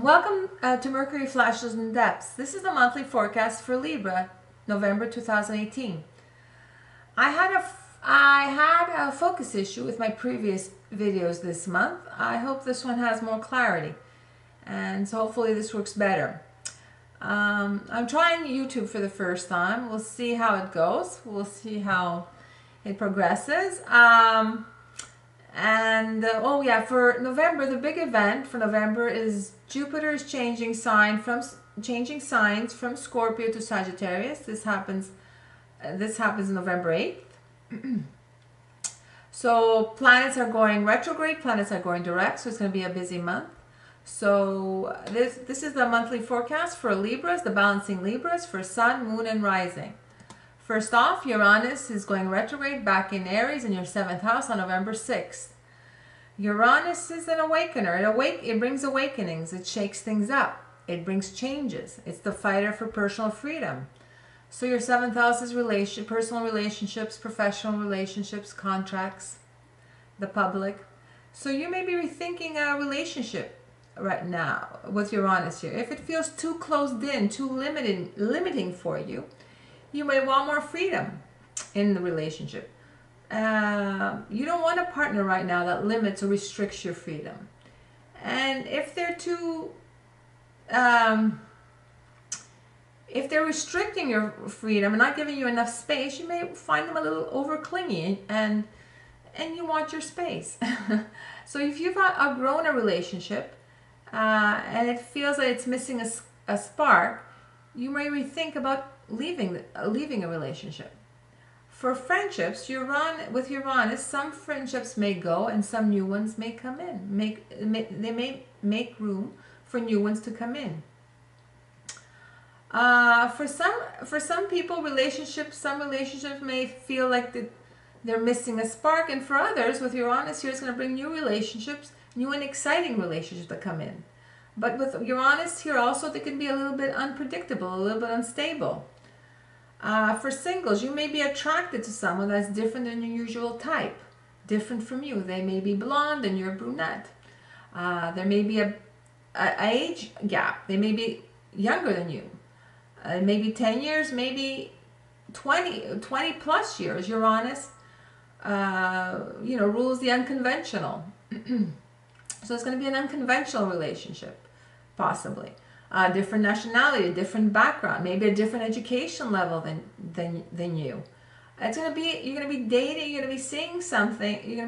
Welcome to Mercury Flashes and Depths. This is the monthly forecast for Libra, November 2018. I had a focus issue with my previous videos this month. I hope this one has more clarity, and so hopefully this works better. I'm trying YouTube for the first time. We'll see how it goes. We'll see how it progresses. Oh yeah, for November, the big event for November is Jupiter is changing signs from Scorpio to Sagittarius. This happens November 8th. So planets are going retrograde, planets are going direct, so it's going to be a busy month. So this is the monthly forecast for Libras, the balancing Libras for Sun, Moon, and Rising. First off, Uranus is going retrograde back in Aries in your 7th house on November 6th. Uranus is an awakener. It brings awakenings. It shakes things up. It brings changes. It's the fighter for personal freedom. So your 7th house is personal relationships, professional relationships, contracts, the public. So you may be rethinking a relationship right now with Uranus here. If it feels too closed in, too limiting for you, you may want more freedom in the relationship. You don't want a partner right now that limits or restricts your freedom. And if they're restricting your freedom and not giving you enough space, you may find them a little over clingy, and you want your space. So if you've outgrown a relationship and it feels like it's missing a spark, you may rethink about leaving a relationship. For friendships, with Uranus, some friendships may go and some new ones may come in. They may make room for new ones to come in. For some people, some relationships may feel like they're missing a spark, and for others, with Uranus here, it's going to bring new relationships, new and exciting relationships that come in. But with Uranus here also, they can be a little bit unpredictable, a little bit unstable. For singles, you may be attracted to someone that's different than your usual type, different from you. They may be blonde and you're brunette. There may be a age gap. They may be younger than you. Maybe 10 years, maybe 20 plus years. Uranus, rules the unconventional. So it's going to be an unconventional relationship, possibly. Different nationality, different background, maybe a different education level than you. You're going to be dating, you're going to be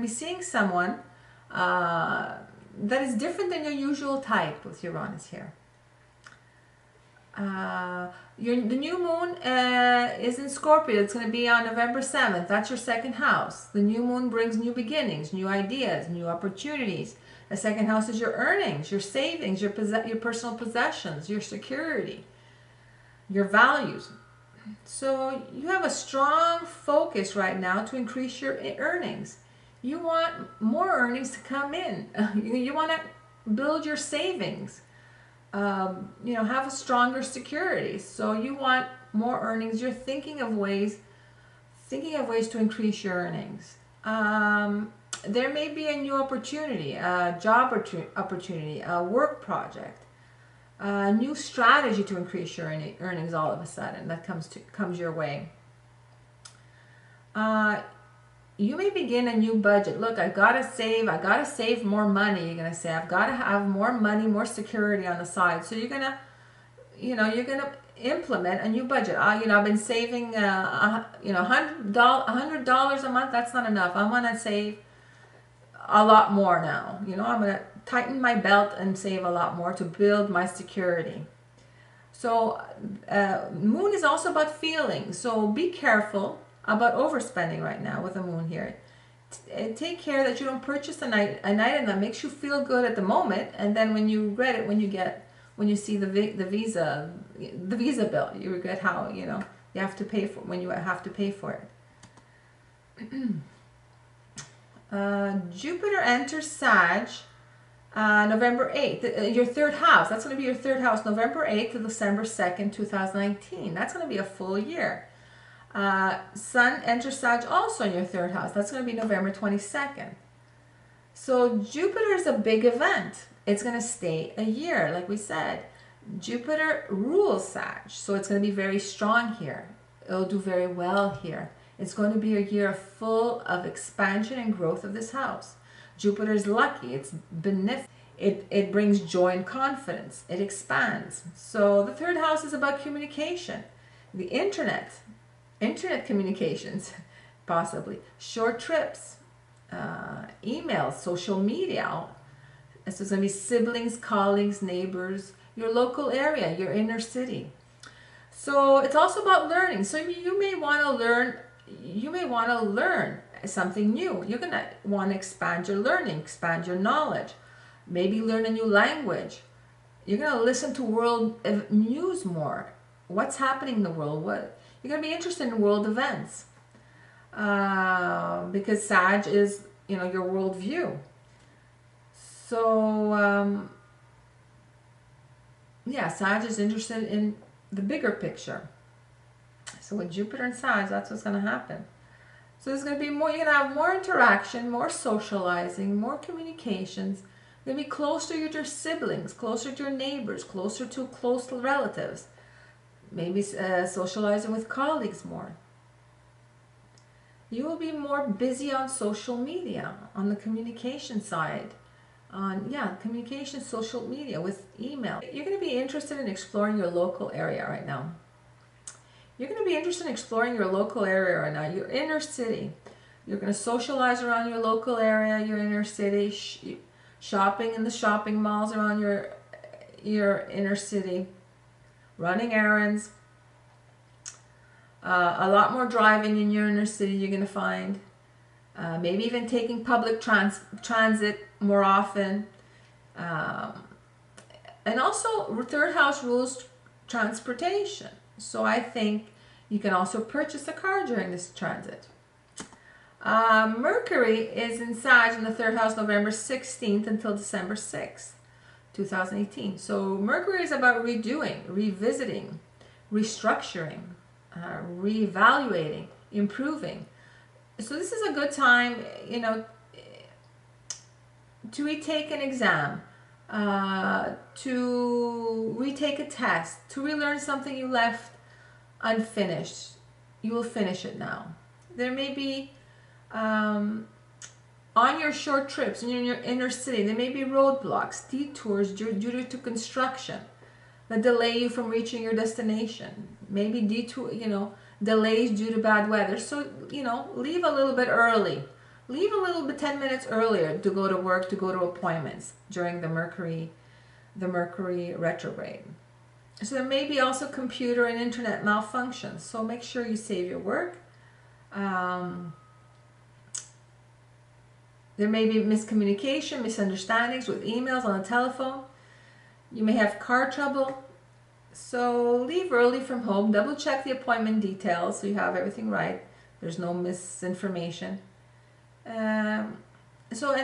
seeing someone that is different than your usual type with Uranus here. The new moon is in Scorpio. It's going to be on November 7th. That's your 2nd house. The new moon brings new beginnings, new ideas, new opportunities. The 2nd house is your earnings, your savings, your personal possessions, your security, your values. So you have a strong focus right now to increase your earnings. You want more earnings to come in. You want to build your savings. Have a stronger security. So you want more earnings. You're thinking of ways to increase your earnings. There may be a new opportunity, a job opportunity, a work project, a new strategy to increase your earnings all of a sudden that comes your way. You may begin a new budget. Look, I gotta save more money. You're gonna say, I've got to have more money, more security on the side. So you're gonna implement a new budget. I've been saving, $100 a month. That's not enough. I'm gonna save a lot more now. I'm going to tighten my belt and save a lot more to build my security. So moon is also about feelings. So be careful about overspending right now with the moon here. Take care that you don't purchase an item that makes you feel good at the moment, and then when you regret it when you see the visa bill, you regret how you have to pay for it. Jupiter enters Sag November 8th, your 3rd house. That's going to be your 3rd house, November 8th to December 2nd, 2019. That's going to be a full year. Sun enters Sag also in your 3rd house. That's going to be November 22nd. So Jupiter is a big event. it's going to stay a year. Like we said, Jupiter rules Sag, so it's going to be very strong here. It'll do very well here. It's going to be a year full of expansion and growth of this house. Jupiter's lucky. It's beneficent. It brings joy and confidence. It expands. So the third house is about communication, the internet communications, possibly short trips, emails, social media. So it's going to be siblings, colleagues, neighbors, your local area, your inner city. So it's also about learning. So you may want to learn. You may want to learn something new. You're going to want to expand your learning, expand your knowledge. Maybe learn a new language. You're going to listen to world news more. What's happening in the world? You're going to be interested in world events. Because Sag is, your worldview. So, Sag is interested in the bigger picture. So with Jupiter and Sag, that's what's going to happen. So there's going to be more, you're going to have more interaction, more socializing, more communications. You're going to be closer to your siblings, closer to your neighbors, closer to close relatives. Maybe socializing with colleagues more. You will be more busy on social media, on the communication side. Communication, social media, with email. You're going to be interested in exploring your local area right now. You're going to be interested in exploring your local area right now, your inner city. You're going to socialize around your local area, your inner city, shopping in the shopping malls around your inner city, running errands. A lot more driving in your inner city you're going to find. Maybe even taking public transit more often. And also, third house rules transportation. So I think you can also purchase a car during this transit. Mercury is in Sag in the third house November 16th until December 6th, 2018. So Mercury is about redoing, revisiting, restructuring, reevaluating, improving. So this is a good time, to retake an exam, to retake a test, to relearn something you left unfinished. You will finish it now. There may be, on your short trips in your inner city, there may be roadblocks, detours due to construction that delay you from reaching your destination. Maybe delays due to bad weather. So, leave a little bit early. Leave a little bit, 10 minutes earlier to go to work, to go to appointments during the Mercury retrograde. So there may be also computer and internet malfunctions. So make sure you save your work. There may be miscommunication, misunderstandings with emails on the telephone. You may have car trouble. So leave early from home. Double check the appointment details so you have everything right. There's no misinformation. And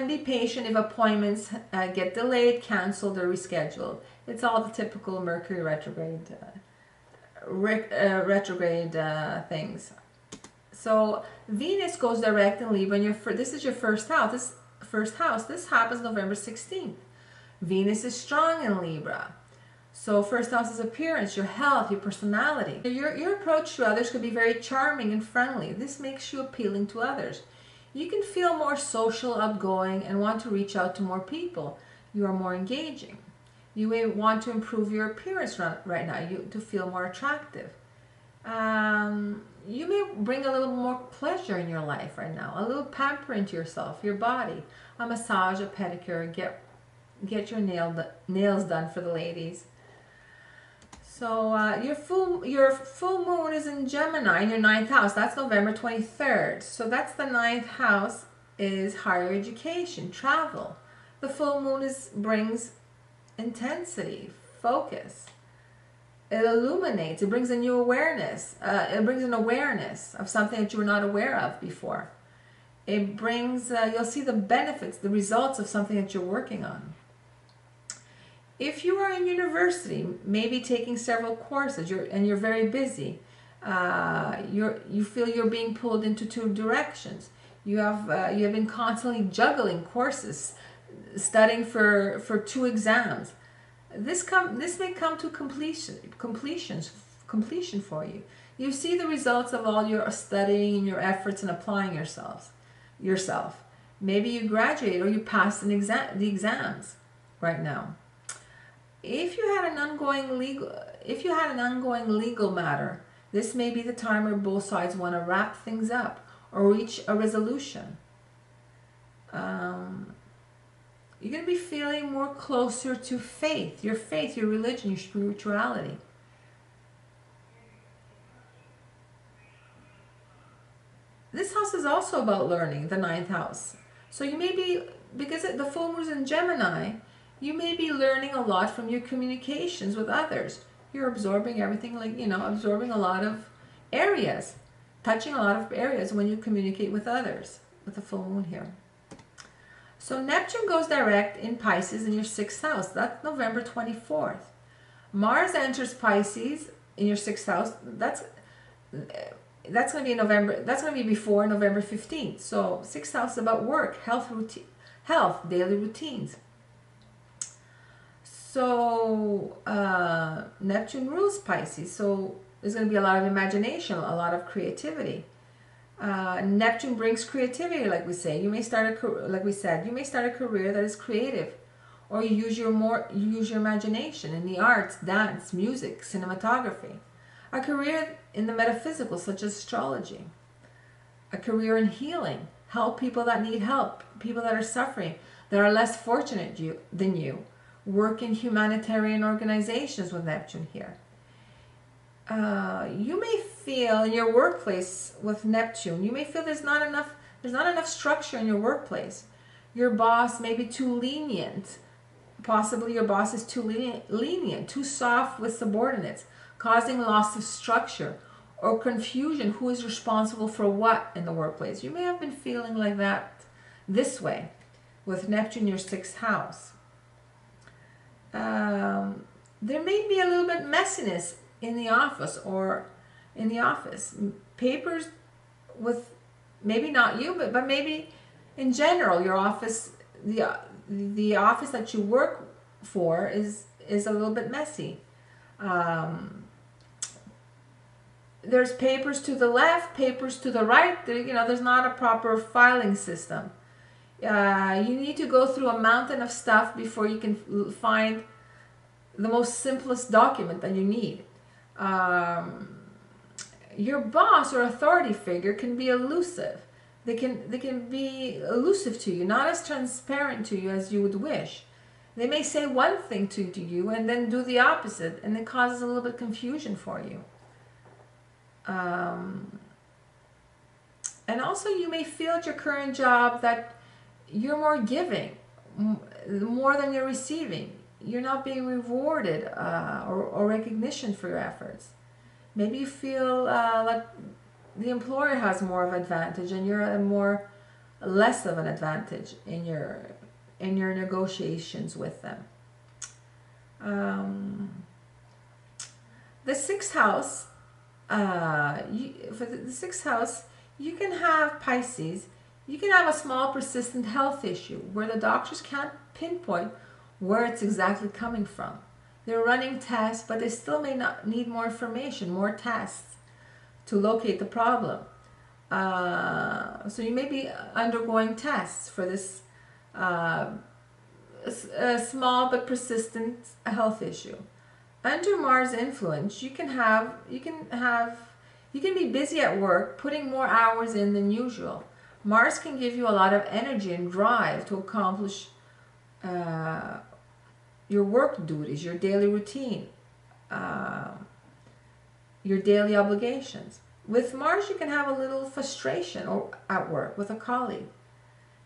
be patient if appointments get delayed, canceled, or rescheduled. It's all the typical Mercury retrograde things. So Venus goes direct in Libra, and this is your first house. This happens November 16th. Venus is strong in Libra. So first house is appearance, your health, your personality. Your approach to others could be very charming and friendly. This makes you appealing to others. You can feel more social, outgoing, and want to reach out to more people. You are more engaging. You may want to improve your appearance right now to feel more attractive. You may bring a little more pleasure in your life right now, a little pampering to yourself, your body, a massage, a pedicure, get your nails done for the ladies. So your full moon is in Gemini in your 9th house. That's November 23rd. So that's the 9th house is higher education, travel. The full moon brings intensity, focus. It illuminates. It brings a new awareness. It brings an awareness of something that you were not aware of before. It brings, you'll see the benefits, the results of something that you're working on. If you are in university, maybe taking several courses, you're very busy, you feel you're being pulled into two directions. You have been constantly juggling courses, studying for 2 exams. This may come to completion for you. You see the results of all your studying and your efforts and applying yourself. Maybe you graduate or you pass the exams right now. If you had an ongoing legal matter, this may be the time where both sides want to wrap things up or reach a resolution. You're going to be feeling more closer to faith, your religion, your spirituality. This house is also about learning, the 9th house. So you may be, because the full moon is in Gemini, you may be learning a lot from your communications with others. You're absorbing everything, absorbing a lot of areas, touching a lot of areas when you communicate with others, with the full moon here. So Neptune goes direct in Pisces in your 6th house. That's November 24th. Mars enters Pisces in your 6th house. That's going to be November. That's going to be before November 15th. So 6th house is about work, health, daily routines. So Neptune rules Pisces. So there's going to be a lot of imagination, a lot of creativity. Neptune brings creativity, like we say. You may start a career that is creative, or you use your imagination in the arts, dance, music, cinematography. A career in the metaphysical, such as astrology. A career in healing, help people that need help, people that are suffering, that are less fortunate than you. Work in humanitarian organizations with Neptune here. You may feel in your workplace with Neptune, you may feel there's not enough structure in your workplace. Your boss may be too lenient. Possibly your boss is too lenient, too soft with subordinates, causing loss of structure or confusion. Who is responsible for what in the workplace? You may have been feeling like that this way with Neptune in your 6th house. There may be a little bit messiness in the office papers with, maybe not you, but maybe in general your office, the office that you work for is a little bit messy. There's papers to the left, papers to the right. There's not a proper filing system. You need to go through a mountain of stuff before you can find the most simplest document that you need. Your boss or authority figure can be elusive. They can be elusive to you, not as transparent to you as you would wish. They may say one thing to you and then do the opposite, and it causes a little bit of confusion for you. And also you may feel at your current job that you're more giving, more than you're receiving. You're not being rewarded or recognition for your efforts. Maybe you feel like the employer has more of an advantage and you're less of an advantage in your negotiations with them. The 6th house, for the 6th house, you can have Pisces. You can have a small persistent health issue where the doctors can't pinpoint where it's exactly coming from. They're running tests, but they still may not need more information, more tests to locate the problem. So you may be undergoing tests for this small but persistent health issue. Under Mars influence, you can be busy at work, putting more hours in than usual. Mars can give you a lot of energy and drive to accomplish your work duties, your daily routine, your daily obligations. With Mars, you can have a little frustration at work with a colleague.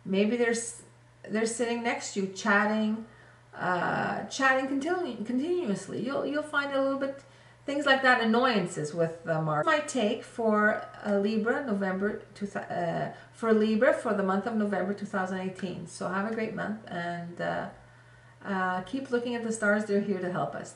Maybe they're sitting next to you, chatting continuously. You'll find a little bit things like that, annoyances with Mars. My take for Libra for the month of November 2018. So have a great month and keep looking at the stars. They're here to help us.